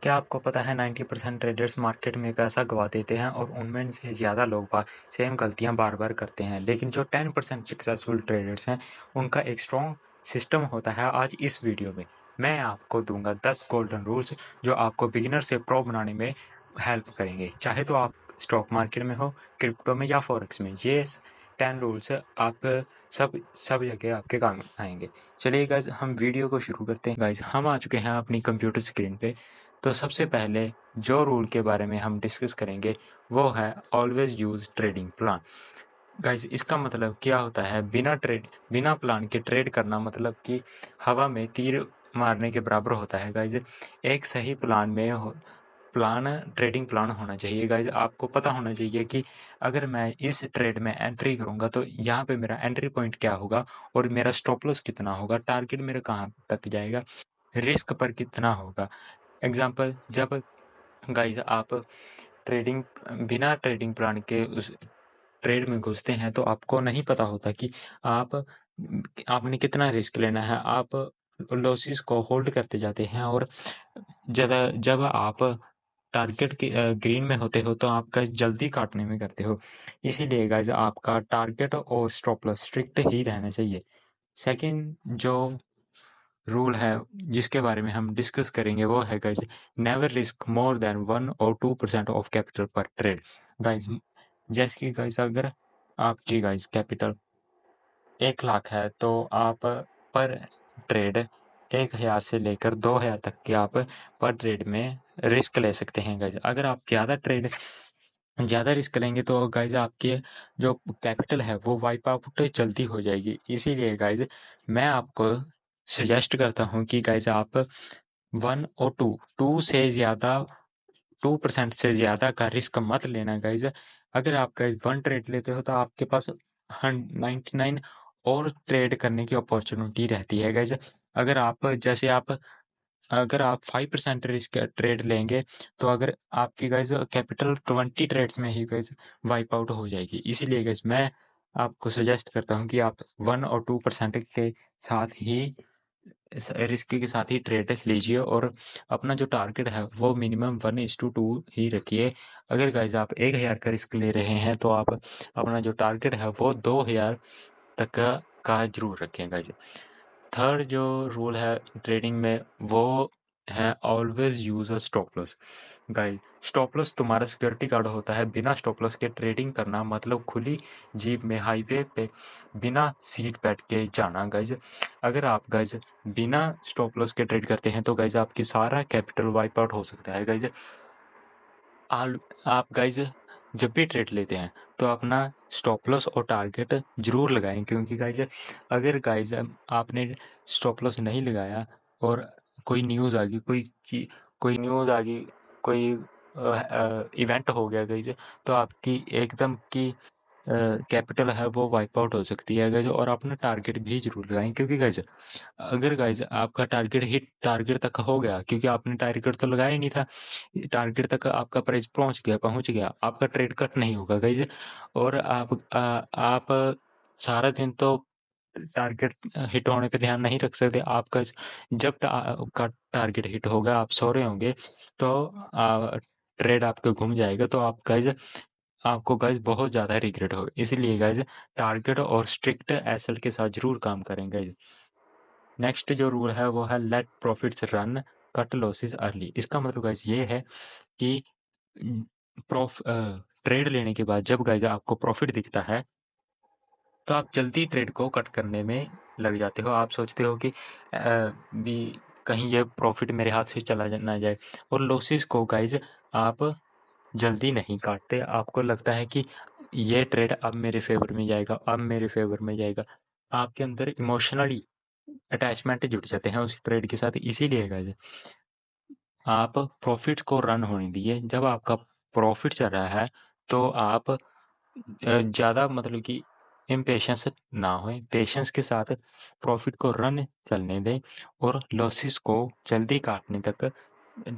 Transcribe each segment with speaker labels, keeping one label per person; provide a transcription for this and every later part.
Speaker 1: क्या आपको पता है 90% ट्रेडर्स मार्केट में पैसा गवा देते हैं और उनमें से ज़्यादा लोग सेम गलतियां बार बार करते हैं, लेकिन जो 10% सक्सेसफुल ट्रेडर्स हैं उनका एक स्ट्रॉन्ग सिस्टम होता है। आज इस वीडियो में मैं आपको दूंगा 10 गोल्डन रूल्स जो आपको बिगिनर से प्रो बनाने में हेल्प करेंगे, चाहे तो आप स्टॉक मार्केट में हो, क्रिप्टो में या फॉरेक्स में। ये 10 रूल्स आप सब सब जगह आपके काम आएंगे। चलिए गाइज, हम वीडियो को शुरू करते हैं। गाइज, हम आ चुके हैं अपनी कंप्यूटर स्क्रीन पे। तो सबसे पहले जो रूल के बारे में हम डिस्कस करेंगे वो है always use trading plan. Guys, इसका मतलब क्या होता है? बिना प्लान के ट्रेड करना मतलब कि हवा में तीर मारने के बराबर होता है। गाइस, एक सही ट्रेडिंग प्लान होना चाहिए। गाइस, आपको पता होना चाहिए कि अगर मैं इस ट्रेड में एंट्री करूंगा तो यहाँ पे मेरा एंट्री पॉइंट क्या होगा और मेरा स्टॉप लॉस कितना होगा, टारगेट मेरा कहाँ तक जाएगा, रिस्क पर कितना होगा। एग्जाम्पल, जब गाइस आप ट्रेडिंग बिना ट्रेडिंग प्लान के उस ट्रेड में घुसते हैं तो आपको नहीं पता होता कि आप आपने कितना रिस्क लेना है। आप लॉसेस को होल्ड करते जाते हैं और जब आप टारगेट के ग्रीन में होते हो तो आप गाइस जल्दी काटने में करते हो। इसीलिए गाइस आपका टारगेट और स्टॉप लॉस स्ट्रिक्ट ही रहना चाहिए। सेकंड जो रूल है जिसके बारे में हम डिस्कस करेंगे वो है guys, never risk more than 1 or 2% of capital पर ट्रेड। गाइस, जैसे कि गाइस अगर आपकी गाइस कैपिटल 1 लाख है तो आप पर ट्रेड 1,000 से लेकर 2,000 तक के आप पर ट्रेड में रिस्क ले सकते हैं। गाइस, अगर आप ज़्यादा रिस्क लेंगे तो गाइस आपके जो कैपिटल है वो वाइप आउट जल्दी हो जाएगी। इसीलिए गाइस मैं आपको सजेस्ट करता हूँ कि गाइस आप 2% से ज़्यादा का रिस्क मत लेना। गाइस, अगर आप गाइस 1 ट्रेड लेते हो तो आपके पास 99 और ट्रेड करने की अपॉर्चुनिटी रहती है। गाइस, अगर आप 5% रिस्क ट्रेड लेंगे तो अगर आपकी गाइस कैपिटल 20 ट्रेड्स में ही गाइस वाइप आउट हो जाएगी। इसीलिए गाइस मैं आपको सजेस्ट करता हूँ कि आप 1 और 2% के साथ ही रिस्क के साथ ही ट्रेड लीजिए और अपना जो टारगेट है वो मिनिमम 1:2 ही रखिए। अगर गाइस आप 1,000 का रिस्क ले रहे हैं तो आप अपना जो टारगेट है वो 2,000 तक का जरूर रखें। गाइस, थर्ड जो रूल है ट्रेडिंग में वो है always use a stop loss. Guys, stop loss तुम्हारा सिक्योरिटी गार्ड होता है। बिना स्टॉप लॉस के ट्रेडिंग करना मतलब खुली जीप में हाईवे पे बिना सीट बैठ के जाना। गाइस, अगर आप गाइस बिना स्टॉप लॉस के ट्रेड करते हैं तो गाइस आपकी सारा कैपिटल वाइप आउट हो सकता है। गाइस, आप गाइस जब भी ट्रेड लेते हैं तो अपना स्टॉप लॉस और टारगेट जरूर लगाएं, क्योंकि गाइस अगर गाइस आपने स्टॉप लॉस नहीं लगाया और कोई न्यूज़ आ गई, कोई न्यूज़ आ गई, कोई इवेंट हो गया गाइस, तो आपकी एकदम की कैपिटल है वो वाइप आउट हो सकती है। गाइस, और अपना टारगेट भी जरूर लगाएं, क्योंकि गाइस अगर गाइस आपका टारगेट तक हो गया, क्योंकि आपने टारगेट तो लगाया ही नहीं था, टारगेट तक आपका प्राइस पहुंच गया, आपका ट्रेड कट नहीं होगा गाइस। और आप सारा दिन तो टारगेट हिट होने पे ध्यान नहीं रख सकते। आपका जब आपका टारगेट हिट होगा, आप सो रहे होंगे तो ट्रेड आपका घूम जाएगा, तो आपको गाइस बहुत ज़्यादा रिग्रेट होगा। इसीलिए गाइस टारगेट और स्ट्रिक्ट एसएल के साथ जरूर काम करें गाइस। नेक्स्ट जो रूल है वो है let profits run, cut losses early. इसका मतलब गाइस ये है कि ट्रेड लेने के बाद जब गाइस आपको प्रॉफिट दिखता है तो आप जल्दी ट्रेड को कट करने में लग जाते हो। आप सोचते हो कि भी कहीं ये प्रॉफिट मेरे हाथ से चला ना जाए, और लॉसेस को गाइस आप जल्दी नहीं काटते। आपको लगता है कि ये ट्रेड अब मेरे फेवर में जाएगा, अब मेरे फेवर में जाएगा। आपके अंदर इमोशनली अटैचमेंट जुड़ जाते हैं उस ट्रेड के साथ। इसीलिए गाइस आप प्रॉफिट को रन होने दीजिए। जब आपका प्रॉफिट चल रहा है तो आप ज़्यादा मतलब कि इम्पेशेंस ना होए, पेशेंस के साथ प्रॉफिट को रन चलने दें और लॉसेस को जल्दी काटने तक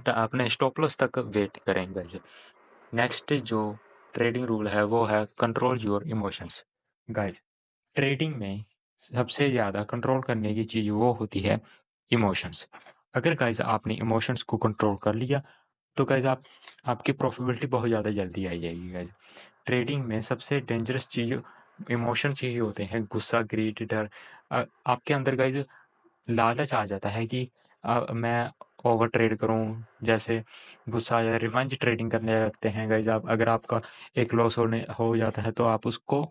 Speaker 1: अपने स्टॉप लॉस तक वेट करें गाइस। नेक्स्ट जो ट्रेडिंग रूल है वो है control your emotions. Guys, trading में सबसे ज़्यादा कंट्रोल करने की चीज़ वो होती है इमोशंस। अगर गाइज आपने इमोशंस को कंट्रोल कर लिया तो गाइज आपकी प्रॉफिटेबिलिटी बहुत ज़्यादा जल्दी आ जाएगी गाइज। ट्रेडिंग में सबसे डेंजरस चीज़ इमोशंस ही होते हैं, गुस्सा, ग्रीड, डर। आपके अंदर गाइज लालच आ जाता है कि मैं ओवर ट्रेड करूं, जैसे गुस्सा आ जाए, रिवेंज ट्रेडिंग करने लगते हैं गाइज आप। अगर आपका एक लॉस होने हो जाता है तो आप उसको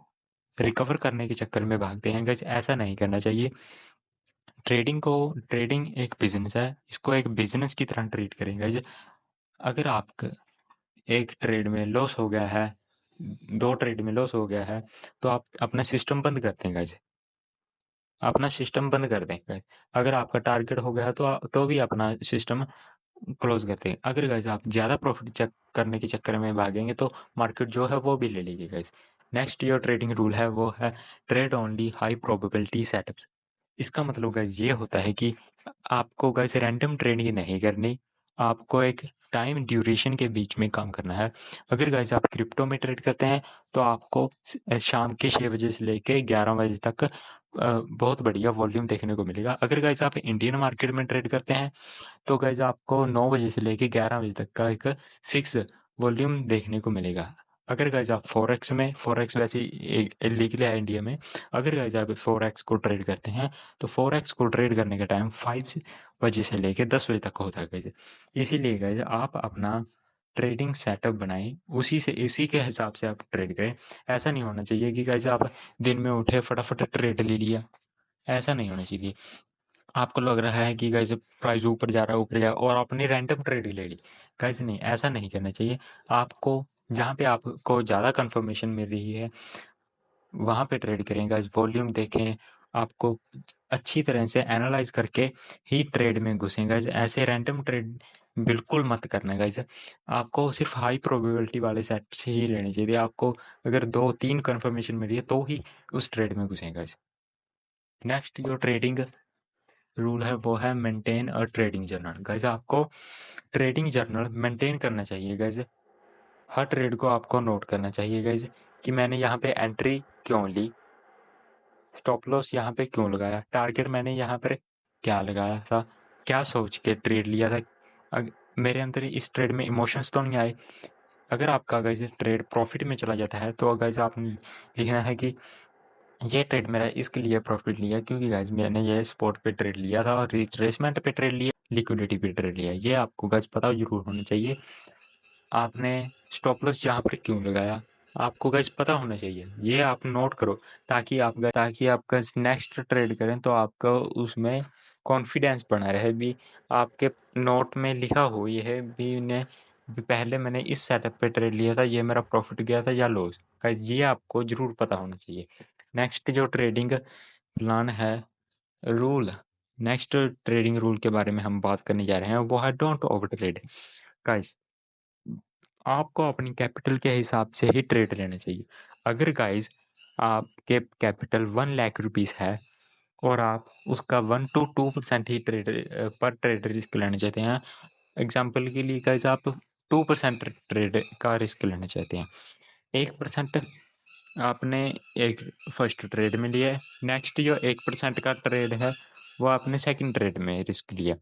Speaker 1: रिकवर करने के चक्कर में भागते हैं गाइज। ऐसा नहीं करना चाहिए। ट्रेडिंग एक बिजनेस है, इसको एक बिजनेस की तरह ट्रीट करें गाइज। अगर आपका एक ट्रेड में लॉस हो गया है, 2 ट्रेड में लॉस हो गया है, तो आप अपना सिस्टम बंद कर दें गाइज। अपना सिस्टम बंद कर दें गाइज। अगर आपका टारगेट हो गया है तो भी अपना सिस्टम क्लोज कर दें। अगर गाइज आप ज़्यादा प्रॉफिट चेक करने के चक्कर में भागेंगे तो मार्केट जो है वो भी ले लेगी गाइज। नेक्स्ट जो ट्रेडिंग रूल है वो है trade only high probability setup. इसका मतलब गाइस ये होता है कि आपको गाइस रैंडम ट्रेडिंग नहीं करनी, आपको एक टाइम ड्यूरेशन के बीच में काम करना है। अगर गाइस आप क्रिप्टो में ट्रेड करते हैं तो आपको शाम के 6 बजे से लेके 11 बजे तक बहुत बढ़िया वॉल्यूम देखने को मिलेगा। अगर गाइस आप इंडियन मार्केट में ट्रेड करते हैं तो गाइस आपको 9 बजे से लेके 11 बजे तक का एक फिक्स वॉल्यूम देखने को मिलेगा। अगर गाइस आप फॉरेक्स वैसे इलीगल है इंडिया में। अगर गाइस आप फॉरेक्स को ट्रेड करते हैं तो फॉरेक्स को ट्रेड करने का टाइम 5 बजे से लेके 10 बजे तक होता है गाइस। इसीलिए गाइस आप अपना ट्रेडिंग सेटअप बनाएं, इसी के हिसाब से आप ट्रेड करें। ऐसा नहीं होना चाहिए कि गाइस आप दिन में उठे फटाफट ट्रेड ले लिया, ऐसा नहीं होना चाहिए। आपको लग रहा है कि गाइस प्राइस ऊपर जा और आपने रैंडम ट्रेड ही ले ली, गाइस नहीं, ऐसा नहीं करना चाहिए। आपको जहाँ पे आपको ज़्यादा कंफर्मेशन मिल रही है वहाँ पे ट्रेड करें गाइस, वॉल्यूम देखें, आपको अच्छी तरह से एनालाइज करके ही ट्रेड में घुसें गाइस। ऐसे रैंडम ट्रेड बिल्कुल मत करना गाइस। आपको सिर्फ हाई प्रोबेबिलिटी वाले सेट से ही लेने चाहिए। आपको अगर 2-3 कंफर्मेशन मिली है तो ही उस ट्रेड में घुसें गाइस। नेक्स्ट जो ट्रेडिंग रूल है वो है maintain a trading journal. Guys आपको ट्रेडिंग जर्नल मेंटेन करना चाहिए गाइस। हर ट्रेड को आपको नोट करना चाहिए गाइस कि मैंने यहाँ पे एंट्री क्यों ली, स्टॉप लॉस यहाँ पे क्यों लगाया, टारगेट मैंने यहाँ पर क्या लगाया था, क्या सोच के ट्रेड लिया था, मेरे अंदर इस ट्रेड में इमोशंस तो नहीं आए। अगर आपका गाइस ट्रेड प्रॉफिट में चला जाता है तो गाइस आपने लिखना है कि ये ट्रेड मेरा इसके लिए प्रॉफिट लिया क्योंकि गाइस मैंने ये स्पॉट पे ट्रेड लिया था और रिट्रेसमेंट पे ट्रेड लिया, लिक्विडिटी पे ट्रेड लिया। ये आपको गाइस पता जरूर होना चाहिए। आपने स्टॉप लॉस यहाँ पर क्यों लगाया, आपको गाइस पता होना चाहिए। ये आप नोट करो ताकि आपका नेक्स्ट ट्रेड करें तो आपका उसमें कॉन्फिडेंस बना रहे भी। आपके नोट में लिखा हो ये है भी ने पहले मैंने इस सेटअप पे ट्रेड लिया था, ये मेरा प्रॉफिट गया था या लॉस। गाइस ये आपको जरूर पता होना चाहिए। नेक्स्ट जो ट्रेडिंग प्लान है रूल, नेक्स्ट ट्रेडिंग रूल के बारे में हम बात करने जा रहे हैं वो है डोंट ओवर ट्रेड। गाइस आपको अपनी कैपिटल के हिसाब से ही ट्रेड लेना चाहिए। अगर गाइस आपके कैपिटल 1 लाख रुपीस है और आप उसका 1 to 2% ही ट्रेड पर ट्रेड रिस्क लेना चाहते हैं, एग्जाम्पल के लिए गाइस आप 2% ट्रेड का रिस्क लेना चाहते हैं, 1% आपने एक फर्स्ट ट्रेड में लिया है, नेक्स्ट जो 1% का ट्रेड है वो आपने सेकंड ट्रेड में रिस्क लिया,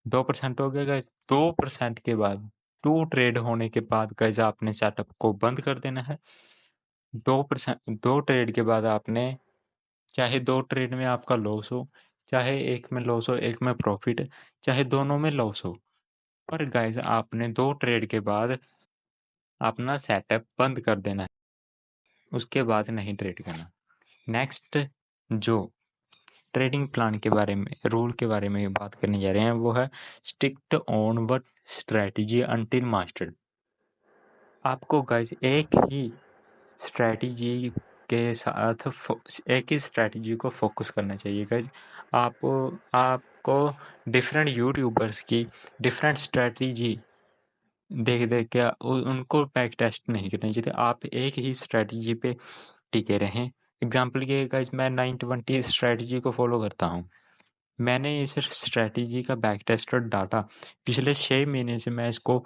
Speaker 1: 2% हो गया गाइस। 2% के बाद 2 ट्रेड होने के बाद गाइस आपने सेटअप को बंद कर देना है। 2 ट्रेड के बाद आपने, चाहे 2 ट्रेड में आपका लॉस हो, चाहे एक में लॉस हो एक में प्रॉफिट, चाहे दोनों में लॉस हो, पर गाइस आपने 2 ट्रेड के बाद अपना सेटअप बंद कर देना है, उसके बाद नहीं ट्रेड करना। नेक्स्ट जो ट्रेडिंग प्लान के बारे में, रूल के बारे में बात करने जा रहे हैं वो है stick on one strategy until mastered. आपको गाइस एक ही स्ट्रैटेजी के साथ एक ही स्ट्रैटेजी को फोकस करना चाहिए गाइस। आपको डिफरेंट यूट्यूबर्स की डिफरेंट स्ट्रैटेजी देख देख के उनको बैक टेस्ट नहीं करना चाहिए। आप एक ही स्ट्रैटेजी पे टिके रहें। एग्जाम्पल के गाइस मैं 920 स्ट्रैटेजी को फॉलो करता हूँ। मैंने इस स्ट्रैटेजी का बैक टेस्ट और डाटा पिछले 6 महीने से मैं इसको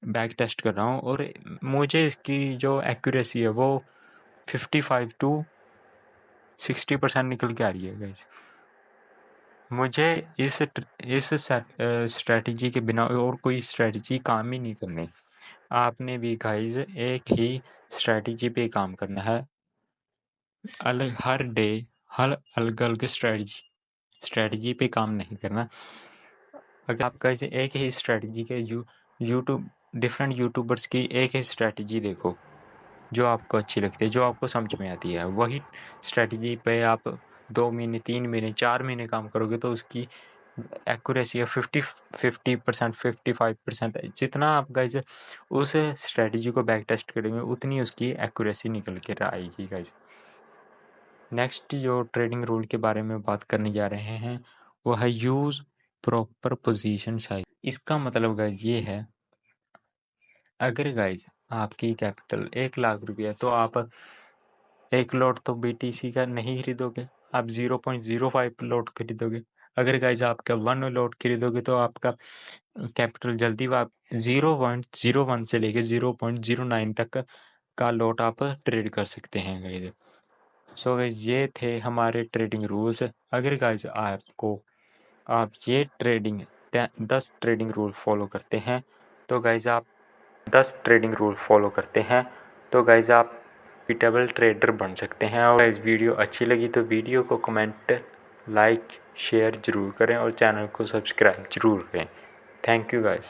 Speaker 1: बैक टेस्ट कर रहा हूँ और मुझे इसकी जो एक्यूरेसी है वो 55 to 60% निकल के आ रही है गाइस। मुझे इस स्ट्रैटेजी के बिना और कोई स्ट्रैटेजी काम ही नहीं करनी। आपने भी गाइस एक ही स्ट्रैटेजी पे काम करना है। हर डे हर अलग-अलग स्ट्रैटेजी पे काम नहीं करना। अगर आप गाइस एक ही स्ट्रैटेजी के डिफरेंट यूट्यूबर्स की एक ही स्ट्रैटेजी देखो, जो आपको अच्छी लगती है, जो आपको समझ में आती है, वही स्ट्रैटेजी पे आप 2 महीने, 3 महीने, 4 महीने काम करोगे तो उसकी एक्यूरेसी है 50% 55%। जितना आप गाइस उस स्ट्रैटेजी को बैक टेस्ट करेंगे उतनी उसकी एक्यूरेसी निकल कर आएगी गाइस। नेक्स्ट जो ट्रेडिंग रूल के बारे में बात करने जा रहे हैं वो है यूज़ प्रॉपर पोजीशन साइज। इसका मतलब गाइस ये है, अगर गाइस आपकी कैपिटल 1 लाख रुपया तो आप 1 लॉट तो BTC का नहीं खरीदोगे, आप 0.05 लॉट खरीदोगे। अगर गाइस आपका 1 लॉट खरीदोगे तो आपका कैपिटल जल्दी 0.01 से लेके 0.09 तक का लॉट आप ट्रेड कर सकते हैं गाइस। सो गाइस ये थे हमारे ट्रेडिंग रूल्स। अगर गाइस आप ये 10 ट्रेडिंग रूल फॉलो करते हैं तो गाइस आप 10 ट्रेडिंग रूल फॉलो करते हैं तो गाइस आप प्रॉफिटेबल ट्रेडर बन सकते हैं। और इस वीडियो अच्छी लगी तो वीडियो को कमेंट, लाइक, शेयर ज़रूर करें और चैनल को सब्सक्राइब ज़रूर करें। Thank you guys.